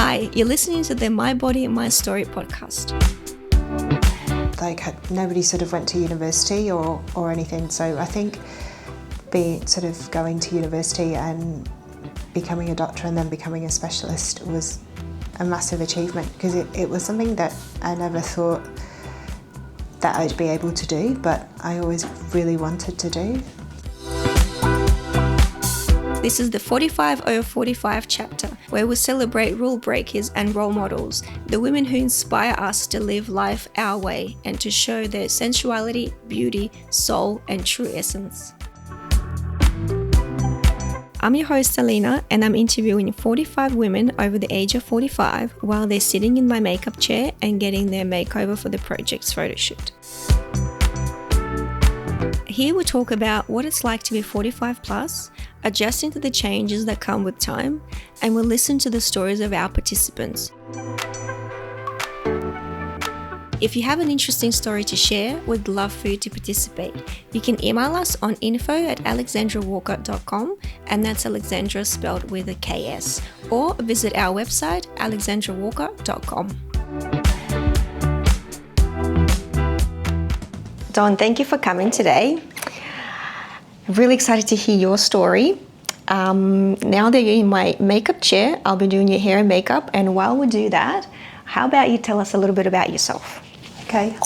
Hi, you're listening to the My Body, My Story podcast. Like nobody sort of went to university or anything, so I think going to university and becoming a doctor and then becoming a specialist was a massive achievement, because it was something that I never thought that I'd be able to do, but I always really wanted to do. This is the 45 over 45 chapter, where we celebrate rule breakers and role models, the women who inspire us to live life our way and to show their sensuality, beauty, soul, and true essence. I'm your host, Alina, and I'm interviewing 45 women over the age of 45 while they're sitting in my makeup chair and getting their makeover for the project's photo shoot. Here we talk about what it's like to be 45 plus, adjusting to the changes that come with time, and we'll listen to the stories of our participants. If you have an interesting story to share, we'd love for you to participate. You can email us on info@alexandrawalker.com, and that's Alexandra spelled with a KS, or visit our website alexandrawalker.com. Dawn, thank you for coming today. I'm really excited to hear your story. Now that you're in my makeup chair, I'll be doing your hair and makeup, and while we do that, how about you tell us a little bit about yourself? Okay.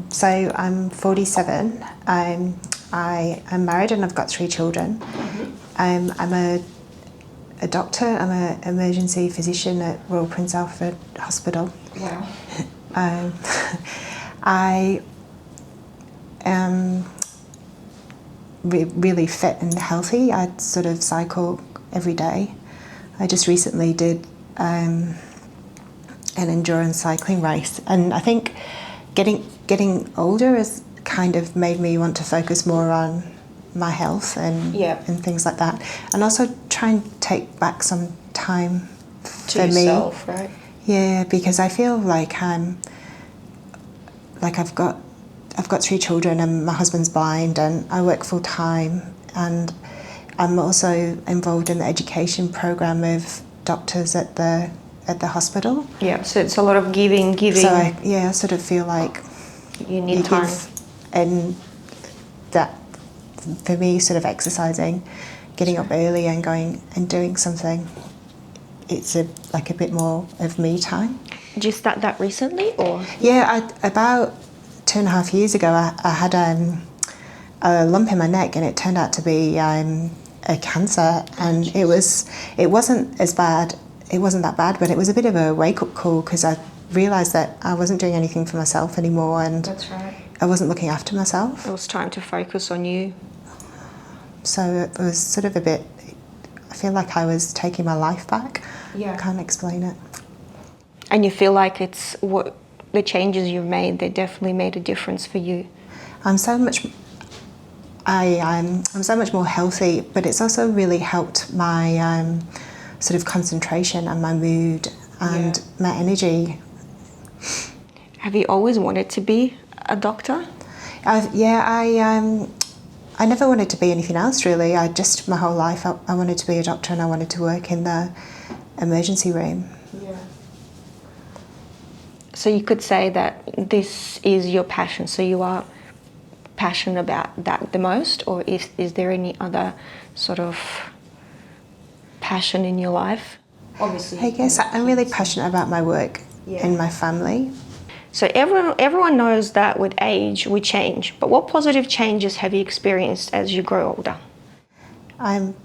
So I'm 47. I am married and I've got 3 children. I'm a doctor. I'm an emergency physician at Royal Prince Alfred Hospital. Wow. I am really fit and healthy. I sort of cycle every day. I just recently did an endurance cycling race, and I think getting older has kind of made me want to focus more on my health and things like that, and also try and take back some time for yourself, me. Right? Yeah, because I feel like I've got 3 children and my husband's blind and I work full time, and I'm also involved in the education program of doctors at the hospital. Yeah, so it's a lot of giving. So I sort of feel like you need time. And that for me, sort of exercising, getting up early and going and doing something, it's a bit more of me time. Did you start that recently, or? Yeah, about 2.5 years ago, I had a lump in my neck, and it turned out to be a cancer, and it wasn't as bad. It wasn't that bad, but it was a bit of a wake-up call, because I realised that I wasn't doing anything for myself anymore, and That's right. I wasn't looking after myself. It was time to focus on you. So it was sort of a bit, I feel like I was taking my life back. Yeah. I can't explain it. And you feel like it's what the changes you've made, they definitely made a difference for you. I'm so much more healthy, but it's also really helped my sort of concentration and my mood and my energy. Have you always wanted to be a doctor? I never wanted to be anything else, really. My whole life I wanted to be a doctor, and I wanted to work in the emergency room. Yeah. So you could say that this is your passion, so you are passionate about that the most, or is there any other sort of passion in your life? Obviously. I guess I'm really passionate about my work and my family. So everyone knows that with age we change, but what positive changes have you experienced as you grow older?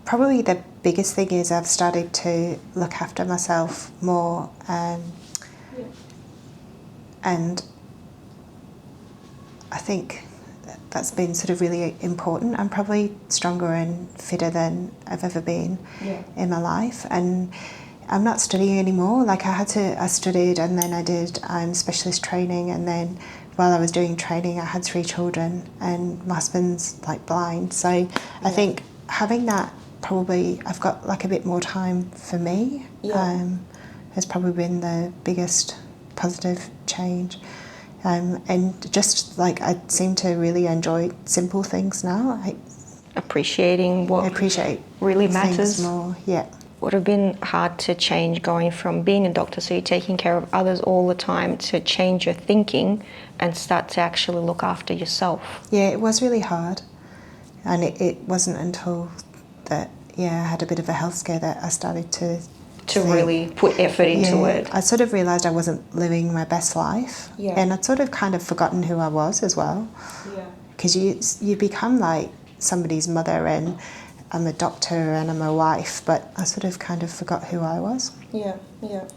Probably the biggest thing is I've started to look after myself more, and I think that's been sort of really important. I'm probably stronger and fitter than I've ever been in my life, and I'm not studying anymore. Like I studied, and then I did specialist training, and then while I was doing training I had 3 children, and my husband's blind, so I think having that, probably I've got a bit more time for me, has probably been the biggest positive change. And just I seem to really enjoy simple things now. Appreciating what appreciate really matters more. Yeah. would have been hard to change going from being a doctor, so you're taking care of others all the time, to change your thinking and start to actually look after yourself. Yeah, it was really hard. And it wasn't until that, I had a bit of a health scare that I started to really put effort into it. I sort of realised I wasn't living my best life. Yeah. And I'd sort of kind of forgotten who I was as well. Yeah. Because you become like somebody's mother, and I'm a doctor and I'm a wife, but I sort of kind of forgot who I was. Yeah, yeah.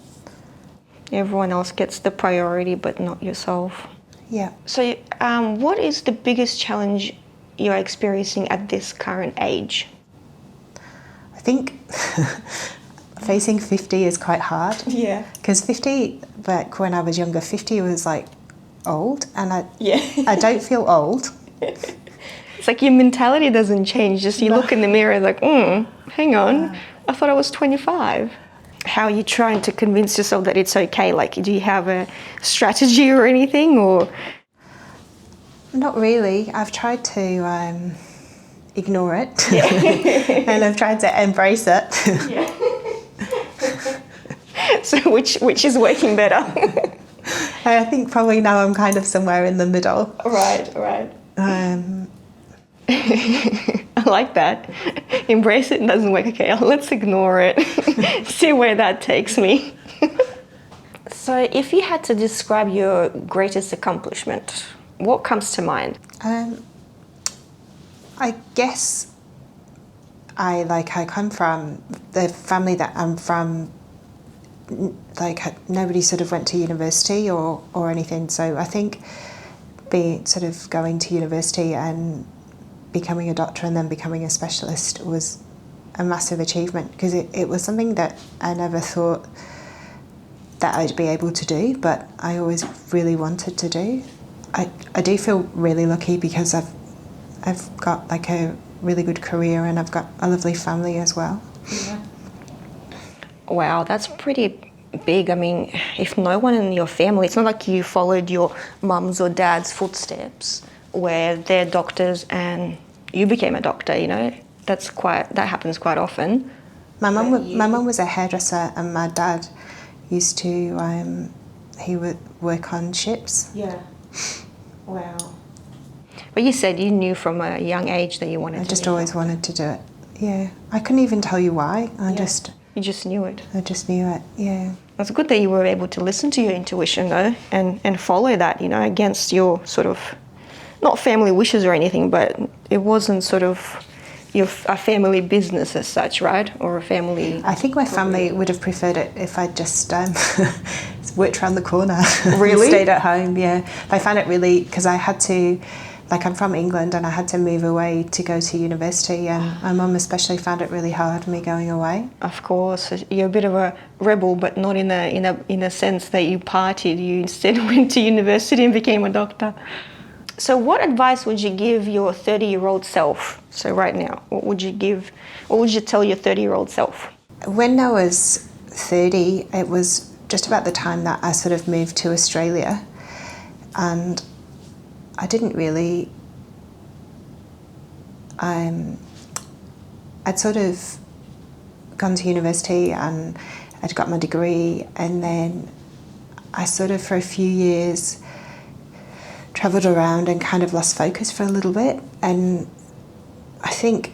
Everyone else gets the priority, but not yourself. Yeah. So what is the biggest challenge you're experiencing at this current age? I think facing 50 is quite hard. Yeah. Because 50, back when I was younger, 50 was like old, and I don't feel old. It's like your mentality doesn't change, just you look in the mirror like, hang on, I thought I was 25. How are you trying to convince yourself that it's okay? Like, do you have a strategy or anything, or...? Not really. I've tried to ignore it, and I've tried to embrace it. Yeah. So which is working better? I think probably now I'm kind of somewhere in the middle. Right. I like that. Embrace it doesn't work. Okay, let's ignore it. See where that takes me. So if you had to describe your greatest accomplishment, what comes to mind? I guess I come from the family that I'm from. Like, nobody sort of went to university or anything, so I think going to university and becoming a doctor and then becoming a specialist was a massive achievement, because it was something that I never thought that I'd be able to do, but I always really wanted to do. I do feel really lucky because I've got like a really good career, and I've got a lovely family as well. Yeah. Wow, that's pretty big. I mean, if no one in your family, it's not like you followed your mum's or dad's footsteps where they're doctors and you became a doctor, that happens quite often. My mum was a hairdresser, and my dad used to he would work on ships. Yeah. Wow. But you said you knew from a young age that you wanted to do it. I just always wanted to do it. Yeah. I couldn't even tell you why. You just knew it. I just knew it, yeah. It's good that you were able to listen to your intuition, though, and follow that, against your sort of, not family wishes or anything, but it wasn't sort of a family business as such, right? Or a family... I think my family would have preferred it if I'd just worked around the corner. Really? Stayed at home, yeah. I found it really, because I had to... I'm from England, and I had to move away to go to university, and my mum especially found it really hard, me going away. Of course, you're a bit of a rebel, but not in a sense that you partied. You instead went to university and became a doctor. So what advice would you give your 30-year-old self? So right now, what would you tell your 30-year-old self? When I was 30, it was just about the time that I sort of moved to Australia, and I didn't really... I'd sort of gone to university and I'd got my degree, and then I sort of, for a few years, travelled around and kind of lost focus for a little bit, and I think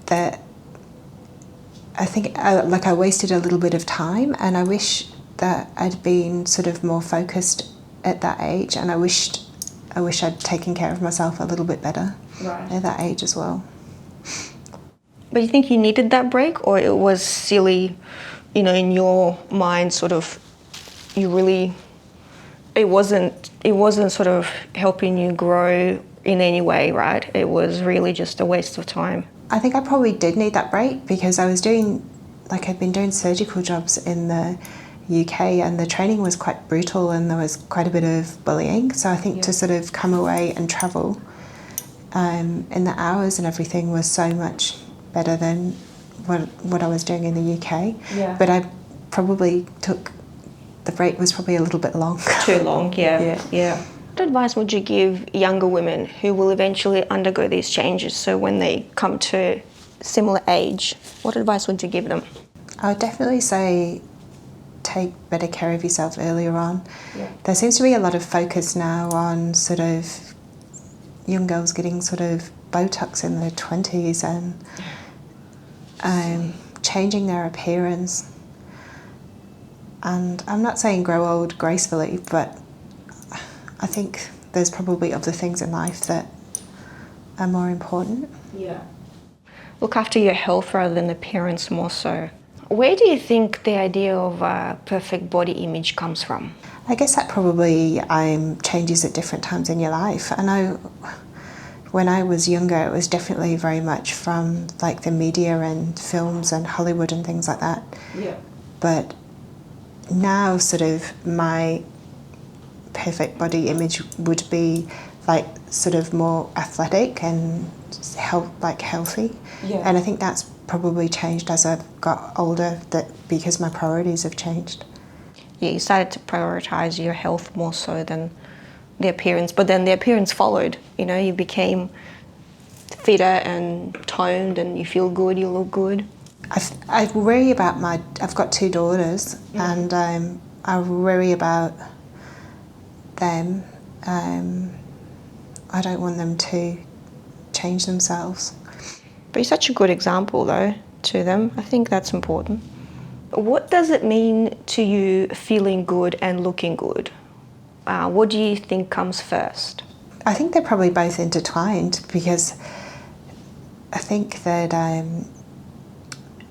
I wasted a little bit of time, and I wish that I'd been sort of more focused at that age, and I wish I'd taken care of myself a little bit better at that age as well. But you think you needed that break, or it was silly, in your mind, sort of, it wasn't sort of helping you grow in any way, right? It was really just a waste of time. I think I probably did need that break, because I was I'd been doing surgical jobs in the UK, and the training was quite brutal, and there was quite a bit of bullying. So I think to sort of come away and travel, and the hours and everything was so much better than what I was doing in the UK. Yeah. But I probably the break was probably a little bit long. Too long, yeah. What advice would you give younger women who will eventually undergo these changes, so when they come to similar age, what advice would you give them? I would definitely say take better care of yourself earlier on. Yeah. There seems to be a lot of focus now on sort of young girls getting sort of Botox in their 20s and changing their appearance. And I'm not saying grow old gracefully, but I think there's probably other things in life that are more important. Yeah. Look after your health rather than appearance more so. Where do you think the idea of a perfect body image comes from? I guess that probably changes at different times in your life. I know when I was younger, it was definitely very much from like the media and films and Hollywood and things like that. Yeah. But now sort of my perfect body image would be like sort of more athletic and healthy. Yeah. And I think that's probably changed as I've got older, that because my priorities have changed. Yeah, you started to prioritize your health more so than the appearance, but then the appearance followed. You know, you became fitter and toned and you feel good, you look good. I worry about I've got 2 daughters, and I worry about them. I don't want them to change themselves. But you're such a good example though to them. I think that's important. What does it mean to you feeling good and looking good? What do you think comes first? I think they're probably both intertwined, because I think that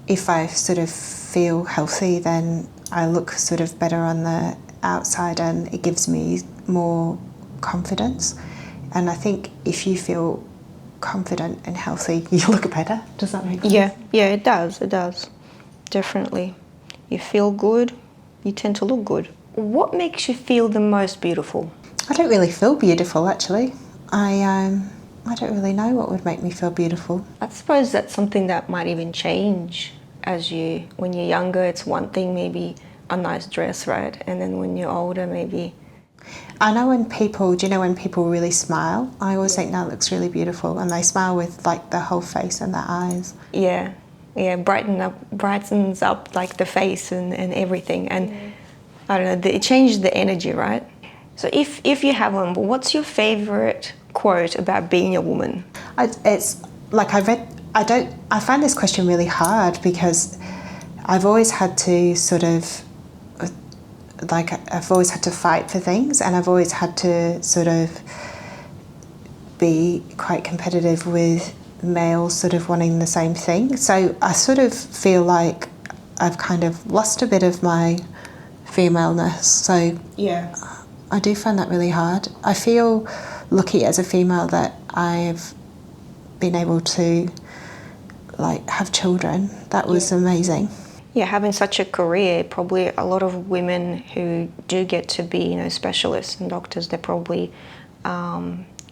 if I sort of feel healthy, then I look sort of better on the outside and it gives me more confidence. And I think if you feel confident and healthy, you look better. Does that make sense? Yeah, it does. Definitely. You feel good, you tend to look good. What makes you feel the most beautiful? I don't really feel beautiful, actually. I don't really know what would make me feel beautiful. I suppose that's something that might even change when you're younger. It's one thing, maybe a nice dress, right? And then when you're older, maybe... I know when people really smile, I always think that looks really beautiful, and they smile with like the whole face and their eyes. Yeah, brightens up like the face and everything. And I don't know, it changes the energy, right? So if you have one, what's your favourite quote about being a woman? I find this question really hard, because I've always had to sort of, I've always had to fight for things, and I've always had to sort of be quite competitive with males sort of wanting the same thing. So I sort of feel like I've kind of lost a bit of my femaleness. So yeah, I do find that really hard. I feel lucky as a female that I've been able to have children. That was amazing. Yeah, having such a career, probably a lot of women who do get to be, specialists and doctors, they probably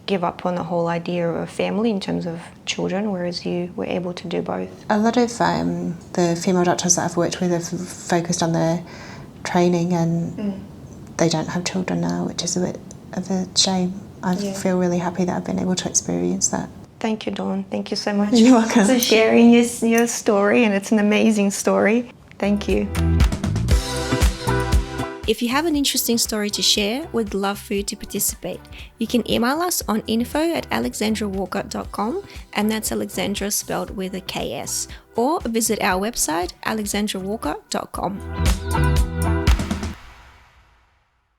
give up on the whole idea of family in terms of children, whereas you were able to do both. A lot of the female doctors that I've worked with have focused on their training, and they don't have children now, which is a bit of a shame. I feel really happy that I've been able to experience that. Thank you, Dawn. Thank you so much You're welcome. for sharing your story, and it's an amazing story. Thank you. If you have an interesting story to share, we'd love for you to participate. You can email us on info@alexandrawalker.com, and that's Alexandra spelled with a KS, or visit our website alexandrawalker.com.